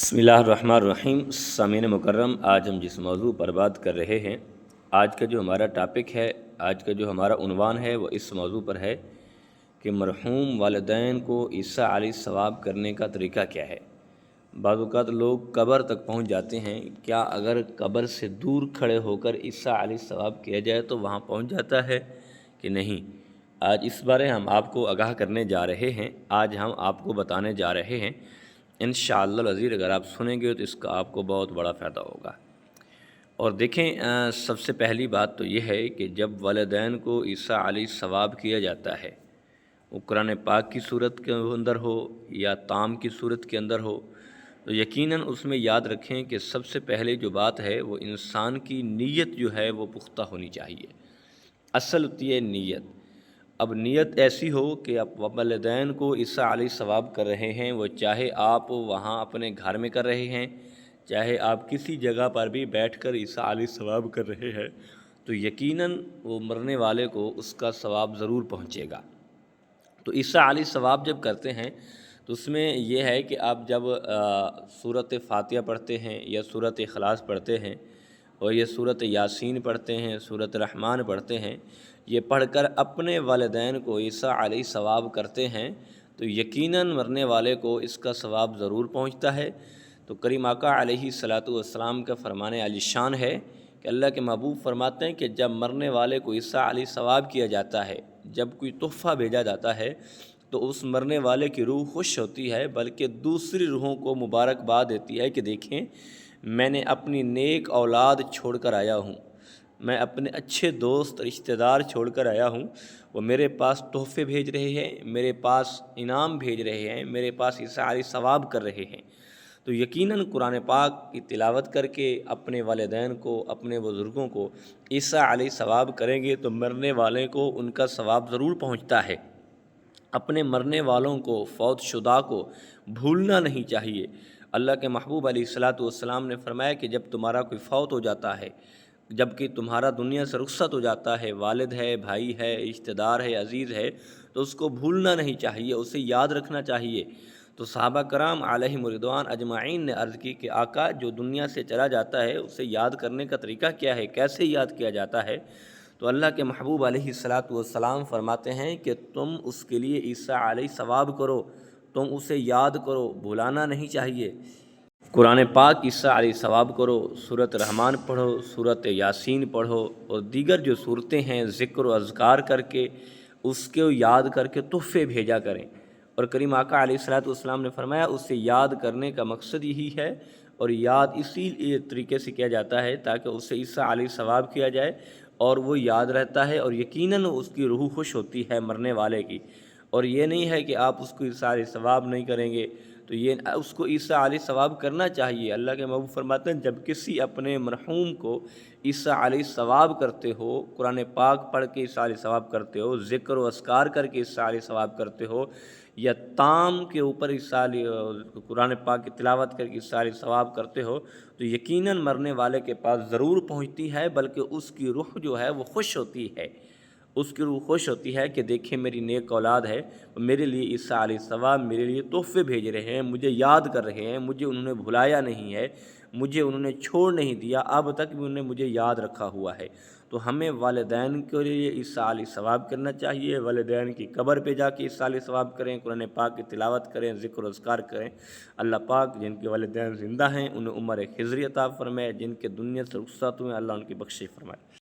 بسم اللہ الرحمن الرحیم۔ سامعین مکرم، آج ہم جس موضوع پر بات کر رہے ہیں، آج کا جو ہمارا ٹاپک ہے، آج کا جو ہمارا عنوان ہے وہ اس موضوع پر ہے کہ مرحوم والدین کو عیسیٰ علیہ ثواب کرنے کا طریقہ کیا ہے۔ بعض اوقات لوگ قبر تک پہنچ جاتے ہیں، کیا اگر قبر سے دور کھڑے ہو کر عیسیٰ علیہ ثواب کیا جائے تو وہاں پہنچ جاتا ہے کہ نہیں؟ آج اس بارے ہم آپ کو آگاہ کرنے جا رہے ہیں، آج ہم آپ کو بتانے جا رہے ہیں۔ انشاءاللہ العزیز اگر آپ سنیں گے تو اس کا آپ کو بہت بڑا فائدہ ہوگا۔ اور دیکھیں، سب سے پہلی بات تو یہ ہے کہ جب والدین کو عیسیٰ علیہ ثواب کیا جاتا ہے، وہ قرآن پاک کی صورت کے اندر ہو یا تام کی صورت کے اندر ہو، تو یقیناً اس میں یاد رکھیں کہ سب سے پہلے جو بات ہے وہ انسان کی نیت جو ہے وہ پختہ ہونی چاہیے۔ اصل ہوتی ہے نیت۔ اب نیت ایسی ہو کہ آپ والدین کو عیسیٰ علیہ ثواب کر رہے ہیں، وہ چاہے آپ وہاں اپنے گھر میں کر رہے ہیں، چاہے آپ کسی جگہ پر بھی بیٹھ کر عیسیٰ علیہ ثواب کر رہے ہیں، تو یقیناً وہ مرنے والے کو اس کا ثواب ضرور پہنچے گا۔ تو عیسیٰ علیہ ثواب جب کرتے ہیں تو اس میں یہ ہے کہ آپ جب سورۃ فاتحہ پڑھتے ہیں یا سورۃ اخلاص پڑھتے ہیں اور یہ سورۃ یاسین پڑھتے ہیں، سورۃ رحمان پڑھتے ہیں، یہ پڑھ کر اپنے والدین کو عیسیٰ علیہ ثواب کرتے ہیں تو یقیناً مرنے والے کو اس کا ثواب ضرور پہنچتا ہے۔ تو کریم آقا علیہ صلاۃ والسلام کا فرمان عالی شان ہے کہ اللہ کے محبوب فرماتے ہیں کہ جب مرنے والے کو عیسیٰ علیہ ثواب کیا جاتا ہے، جب کوئی تحفہ بھیجا جاتا ہے تو اس مرنے والے کی روح خوش ہوتی ہے، بلکہ دوسری روحوں کو مبارکباد دیتی ہے کہ دیکھیں میں نے اپنی نیک اولاد چھوڑ کر آیا ہوں، میں اپنے اچھے دوست رشتہ دار چھوڑ کر آیا ہوں، وہ میرے پاس تحفے بھیج رہے ہیں، میرے پاس انعام بھیج رہے ہیں، میرے پاس عیسیٰ علیہ ثواب کر رہے ہیں۔ تو یقیناً قرآن پاک کی تلاوت کر کے اپنے والدین کو، اپنے بزرگوں کو عیسیٰ علیہ ثواب کریں گے تو مرنے والے کو ان کا ثواب ضرور پہنچتا ہے۔ اپنے مرنے والوں کو، فوت شدہ کو بھولنا نہیں چاہیے۔ اللہ کے محبوب علیہ الصلاۃ والسلام نے فرمایا کہ جب تمہارا کوئی فوت ہو جاتا ہے، جب کہ تمہارا دنیا سے رخصت ہو جاتا ہے، والد ہے، بھائی ہے، رشتہ دار ہے، عزیز ہے، تو اس کو بھولنا نہیں چاہیے، اسے یاد رکھنا چاہیے۔ تو صحابہ کرام علیہم رضوان اجمعین نے عرض کی کہ آقا جو دنیا سے چلا جاتا ہے اسے یاد کرنے کا طریقہ کیا ہے، کیسے یاد کیا جاتا ہے؟ تو اللہ کے محبوب علیہ الصلاۃ والسلام فرماتے ہیں کہ تم اس کے لیے عیسیٰ علیہ ثواب کرو، تم اسے یاد کرو، بھلانا نہیں چاہیے۔ قرآن پاک عیسیٰ علیہ ثواب کرو، سورۃ رحمان پڑھو، سورۃ یاسین پڑھو، اور دیگر جو صورتیں ہیں ذکر و اذکار کر کے اس کو یاد کر کے تحفے بھیجا کریں۔ اور کریم آقا علیہ الصلاۃ والسلام نے فرمایا اسے یاد کرنے کا مقصد یہی ہے، اور یاد اسی طریقے سے کیا جاتا ہے تاکہ اسے عیسیٰ علیہ ثواب کیا جائے اور وہ یاد رہتا ہے، اور یقیناً اس کی روح خوش ہوتی ہے مرنے والے کی۔ اور یہ نہیں ہے کہ آپ اس کو عیسیٰ علیہ ثواب نہیں کریں گے، تو یہ اس کو عیسیٰ علیہ ثواب کرنا چاہیے۔ اللہ کے محبوب فرماتے ہیں جب کسی اپنے مرحوم کو عیسیٰ علیہ ثواب کرتے ہو، قرآن پاک پڑھ کے عیسیٰ علیہ ثواب کرتے ہو، ذکر و اذکار کر کے عیسیٰ علیہ ثواب کرتے ہو، یا تام کے اوپر عیسیٰ علیہ قرآن پاک کی تلاوت کر کے عیسیٰ علیہ ثواب کرتے ہو، تو یقیناً مرنے والے کے پاس ضرور پہنچتی ہے، بلکہ اس کی روح جو ہے وہ خوش ہوتی ہے، اس کی روح خوش ہوتی ہے کہ دیکھیں میری نیک اولاد ہے، میرے لیے عیسیٰ علیہ السلام میرے لیے تحفے بھیج رہے ہیں، مجھے یاد کر رہے ہیں، مجھے انہوں نے بھلایا نہیں ہے، مجھے انہوں نے چھوڑ نہیں دیا، اب تک بھی انہوں نے مجھے یاد رکھا ہوا ہے۔ تو ہمیں والدین کے لیے عیسیٰ علیہ ثواب کرنا چاہیے، والدین کی قبر پہ جا کے عیسیٰ علیہ ثواب کریں، قرآن پاک کی تلاوت کریں، ذکر و اذکار کریں۔ اللہ پاک جن کے والدین زندہ ہیں انہیں عمر خضری عطا فرمائے، جن کے دنیا سے رخصت ہوئے اللہ ان کی بخشش فرمائے۔